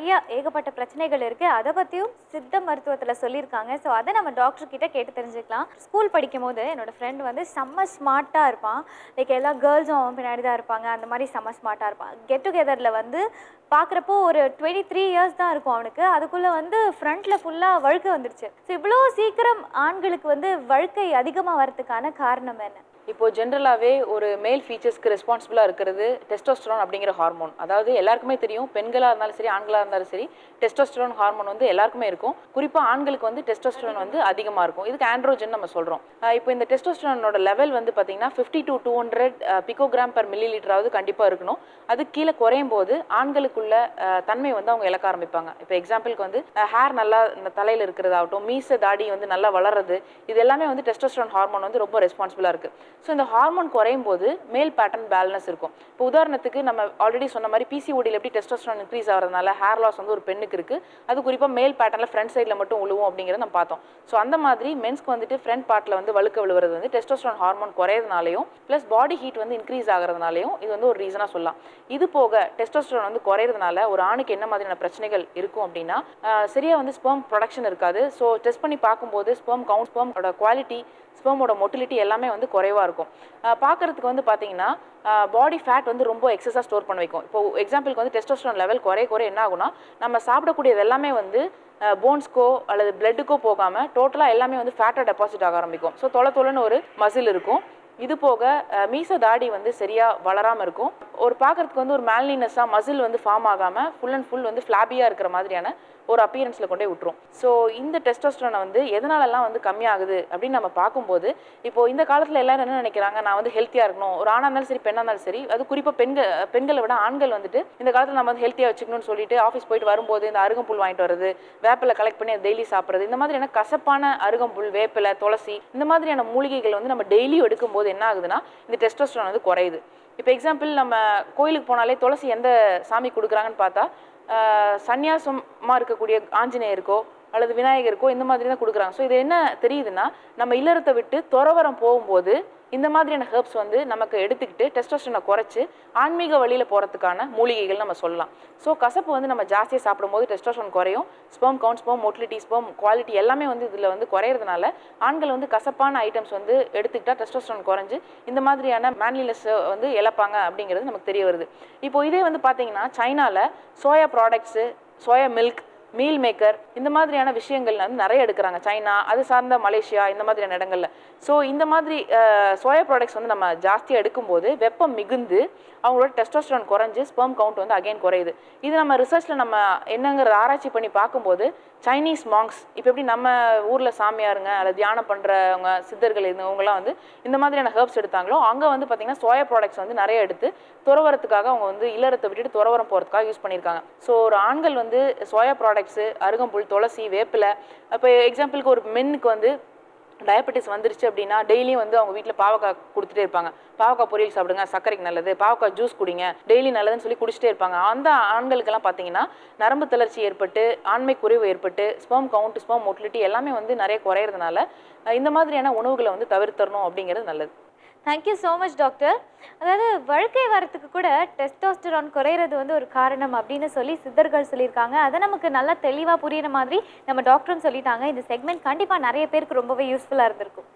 நிறைய ஏகப்பட்ட பிரச்சனைகள் இருக்குது. அதை பற்றியும் சித்த மருத்துவத்தில் சொல்லியிருக்காங்க. ஸோ அதை நம்ம டாக்டர் கிட்ட கேட்டு தெரிஞ்சுக்கலாம். ஸ்கூல் படிக்கும் போது என்னோடய ஃப்ரெண்ட் வந்து செம்ம ஸ்மார்ட்டாக இருப்பான். லைக் எல்லா கேர்ள்ஸும் அவன் பின்னாடி தான் இருப்பாங்க. அந்த மாதிரி செம்ம ஸ்மார்ட்டாக இருப்பான். கெட் டுகெதரில் வந்து பார்க்குறப்போ ஒரு 23 இயர்ஸ் தான் இருக்கும் அவனுக்கு. அதுக்குள்ளே வந்து ஃப்ரண்ட்டில் ஃபுல்லாக வழுக்கை வந்துடுச்சு. ஸோ இவ்வளோ சீக்கிரம் ஆண்களுக்கு வந்து வழுக்கை அதிகமாக வரதுக்கான காரணம் என்ன? இப்போ ஜென்ரலாகவே ஒரு மேல் ஃபீச்சர்ஸ்க்கு ரெஸ்பான்சிபிளாக இருக்கிறது டெஸ்டோஸ்டெரான் அப்படிங்கிற ஹார்மோன். அதாவது எல்லாருக்குமே தெரியும், பெண்களாக இருந்தாலும் சரி ஆண்களாக இருந்தாலும் சரி டெஸ்டோஸ்டெரான் ஹார்மோன் வந்து எல்லாருக்குமே இருக்கும். குறிப்பாக ஆண்களுக்கு வந்து டெஸ்டோஸ்டெரான் வந்து அதிகமாக இருக்கும். இதுக்கு ஆண்ட்ரோஜன் நம்ம சொல்கிறோம். இப்போ இந்த டெஸ்டோஸ்டெரானோட லெவல் வந்து பார்த்தீங்கன்னா 50 to 200 பிகோகிராம் per milliliter கண்டிப்பாக இருக்கணும். அது கீழே குறையும் போது ஆண்களுக்குள்ள தன்மை வந்து அவங்க இழக்க ஆரம்பிப்பாங்க. இப்போ எக்ஸாம்பிளுக்கு வந்து ஹேர் நல்லா இந்த தலையில் இருக்கிறதாகட்டும், மீச தாடி வந்து நல்லா வளர்றது, இது எல்லாமே வந்து டெஸ்டோஸ்டெரான் ஹார்மோன் வந்து ரொம்ப ரெஸ்பான்சிபிளாக இருக்குது. ஸோ இந்த ஹார்மோன் குறையும் போது மேல் பேட்டர்ன் பேலன்ஸ் இருக்கும். இப்போ உதாரணத்துக்கு நம்ம ஆல்ரெடி சொன்ன மாதிரி பிசிஓடியில் எப்படி டெஸ்டோஸ்டெரான் இன்க்ரீஸ் ஆகிறதுனால ஹேர் லாஸ் வந்து ஒரு பெண்ணுக்கு இருக்குது. அது குறிப்பாக மேல் பேட்டர்னில் ஃப்ரண்ட் சைடில் மட்டும் உழுவும் அப்படிங்கிறத நம்ம பார்த்தோம். ஸோ அந்த மாதிரி மென்ஸ்க்கு வந்துட்டு ஃப்ரண்ட் பார்ட்டில் வந்து வழுக்க விழுவுறது வந்து டெஸ்டோஸ்டெரான் ஹார்மோன் குறையிறதுனாலையும் ப்ளஸ் பாடி ஹீட் வந்து இன்க்ரீஸ் ஆகிறதுனாலையும் இது வந்து ஒரு ரீசனாக சொல்லலாம். இது போக டெஸ்டோஸ்டெரான் வந்து குறையிறதுனால ஒரு ஆணுக்கு என்ன மாதிரியான பிரச்சனைகள் இருக்கும் அப்படின்னா, சரியாக வந்து ஸ்பெர்ம் ப்ரொடக்ஷன் இருக்காது. ஸோ டெஸ்ட் பண்ணி பார்க்கும்போது ஸ்பெர்ம் கவுண்ட், ஸ்பெர்மோட குவாலிட்டி, ஸ்பெர்மோட மொட்டிலிட்டி எல்லாமே வந்து குறைவாக இருக்கும். பார்க்குறதுக்கு வந்து பார்த்தீங்கன்னா பாடி ஃபேட் வந்து ரொம்ப எக்ஸஸாக ஸ்டோர் பண்ண வைக்கும். இப்போ எக்ஸாம்பிளுக்கு வந்து டெஸ்டோஸ்டெரான் லெவல் குறைய என்ன ஆகும்னா, நம்ம சாப்பிடக்கூடியது எல்லாமே வந்து போன்ஸ்க்கோ அல்லது பிளட்டுக்கோ போகாமல் டோட்டலாக எல்லாமே வந்து ஃபேட்டாக டெபாசிட் ஆக ஆரம்பிக்கும். ஸோ தொலைன்னு ஒரு மசில் இருக்கும். இது போக மீச தாடி வந்து சரியாக வளராமல் இருக்கும். ஒரு பார்க்குறதுக்கு வந்து ஒரு மேல்னினஸாக மசில் வந்து ஃபார்ம் ஆகாமல் ஃபுல் அண்ட் ஃபுல் வந்து ஃப்ளாபியாக இருக்கிற மாதிரியான ஒரு அப்பியரன்ஸில் கொண்டே விட்டுரும். ஸோ இந்த டெஸ்டோஸ்டெரானை வந்து எதனாலலாம் வந்து கம்மியாகுது அப்படின்னு நம்ம பார்க்கும்போது, இப்போ இந்த காலத்தில் எல்லாரும் என்ன நினைக்கிறாங்க, நான் வந்து ஹெல்த்தியாக இருக்கணும், ஒரு ஆணாக இருந்தாலும் சரி பெண்ணாக இருந்தாலும் சரி, அது குறிப்பாக பெண்களை விட ஆண்கள் வந்துட்டு இந்த காலத்தில் நம்ம வந்து ஹெல்த்தியாக வச்சுக்கணும்னு சொல்லிட்டு ஆஃபீஸ் போயிட்டு வரும்போது இந்த அருகம்புல் வாங்கிட்டு வர்றது, வேப்பிலை கலெக்ட் பண்ணி டெய்லி சாப்பிட்றது, இந்த மாதிரியான கசப்பான அருகம்புல், வேப்பிலை, துளசி இந்த மாதிரியான மூலிகைகள் வந்து நம்ம டெய்லியும் எடுக்கும்போது என்ன ஆகுதுன்னா இந்த டெஸ்டோஸ்டெரான் வந்து குறையுது. இப்போ எக்ஸாம்பிள் நம்ம கோயிலுக்கு போனாலே துளசி எந்த சாமி கொடுக்குறாங்கன்னு பார்த்தா சன்னியாசமாக இருக்கக்கூடிய ஆஞ்சநேயருக்கோ அல்லது விநாயகருக்கோ இந்த மாதிரி தான் கொடுக்குறாங்க. ஸோ இது என்ன தெரியுதுன்னா, நம்ம இல்லறத்தை விட்டு துறவரம் போகும்போது இந்த மாதிரியான ஹெர்ப்ஸ் வந்து நமக்கு எடுத்துக்கிட்டு டெஸ்டோஸ்டெரானை குறைச்சி ஆன்மீக வழியில் போகிறதுக்கான மூலிகைகள் நம்ம சொல்லலாம். ஸோ கசப்பு வந்து நம்ம ஜாஸ்தியாக சாப்பிடும்போது டெஸ்டோஸ்டெரான் குறையும். Sperm count, sperm motility, sperm quality எல்லாமே வந்து இதில் வந்து குறையிறதுனால ஆண்கள் வந்து கசப்பான ஐட்டம்ஸ் வந்து எடுத்துக்கிட்டால் டெஸ்டோஸ்டெரான் குறைஞ்சு இந்த மாதிரியான மேன்லினஸ் வந்து இழப்பாங்க அப்படிங்கிறது நமக்கு தெரிய வருது. இப்போ இதே வந்து பார்த்தீங்கன்னா சைனாவில் soya products, soya milk, meal maker இந்த மாதிரியான விஷயங்கள் வந்து நிறைய எடுக்கிறாங்க. சைனா, அது சார்ந்த மலேசியா இந்த மாதிரியான இடங்களில். ஸோ இந்த மாதிரி சோயா ப்ராடக்ட்ஸ் வந்து நம்ம ஜாஸ்தியாக எடுக்கும்போது வெப்பம் மிகுந்து அவங்களோட டெஸ்டோஸ்டெரான் குறைஞ்சி ஸ்பெர்ம் கவுண்ட் வந்து அகைன் குறையுது. இது நம்ம ரிசர்ச்சில் நம்ம என்னங்கிறத ஆராய்ச்சி பண்ணி பார்க்கும்போது சைனீஸ் மாங்ஸ், இப்போ எப்படி நம்ம ஊரில் சாமியாருங்க அல்லது தியானம் பண்ணுறவங்க சித்தர்கள் இவங்கெல்லாம் வந்து இந்த மாதிரியான ஹெர்ப்ஸ் எடுத்தாங்களோ, அங்கே வந்து பார்த்திங்கன்னா சோயா ப்ராடக்ட்ஸ் வந்து நிறைய எடுத்து துறவரத்துக்காக அவங்க வந்து இல்லறத்தை விட்டுட்டு துறவரம் போகிறதுக்காக யூஸ் பண்ணியிருக்காங்க. ஸோ ஒரு ஆண்கள் வந்து சோயா ப்ராடக்ட்ஸு, அருகம்புல், துளசி, வேப்பிலை, இப்போ எக்ஸாம்பிளுக்கு ஒரு மென்னுக்கு வந்து டயபெட்டிஸ் வந்துருச்சு அப்படின்னா டெய்லியும் வந்து அவங்க வீட்டில் பாவக்காய் கொடுத்துட்டே இருப்பாங்க. பாவக்காய் பொரியல் சாப்பிடுங்க, சர்க்கரைக்கு நல்லது, பாவக்காய் ஜூஸ் குடிங்க, டெய்லி நல்லதுன்னு சொல்லி குடிச்சிட்டே இருப்பாங்க. அந்த ஆண்களுக்கெல்லாம் பார்த்தீங்கன்னா நரம்பு தளர்ச்சி ஏற்பட்டு, ஆண்மை குறைவு ஏற்பட்டு, ஸ்பெர்ம் கவுண்ட், ஸ்பெர்ம் மொட்டிலிட்டி எல்லாமே வந்து நிறைய குறையிறதுனால இந்த மாதிரியான உணவுகளை வந்து தவிர்த்தரணும் அப்படிங்கிறது நல்லது. Thank you so much doctor. அதாவது வழுக்கை வரத்துக்கு கூட டெஸ்டோஸ்டெரான் குறையிறது வந்து ஒரு காரணம் அப்படின்னு சொல்லி சித்தர்கள் சொல்லியிருக்காங்க. அதை நமக்கு நல்லா தெளிவாக புரியுற மாதிரி நம்ம டாக்டரும் சொல்லிட்டாங்க. இந்த செக்மெண்ட் கண்டிப்பாக நிறைய பேருக்கு ரொம்பவே யூஸ்ஃபுல்லாக இருந்திருக்கும்.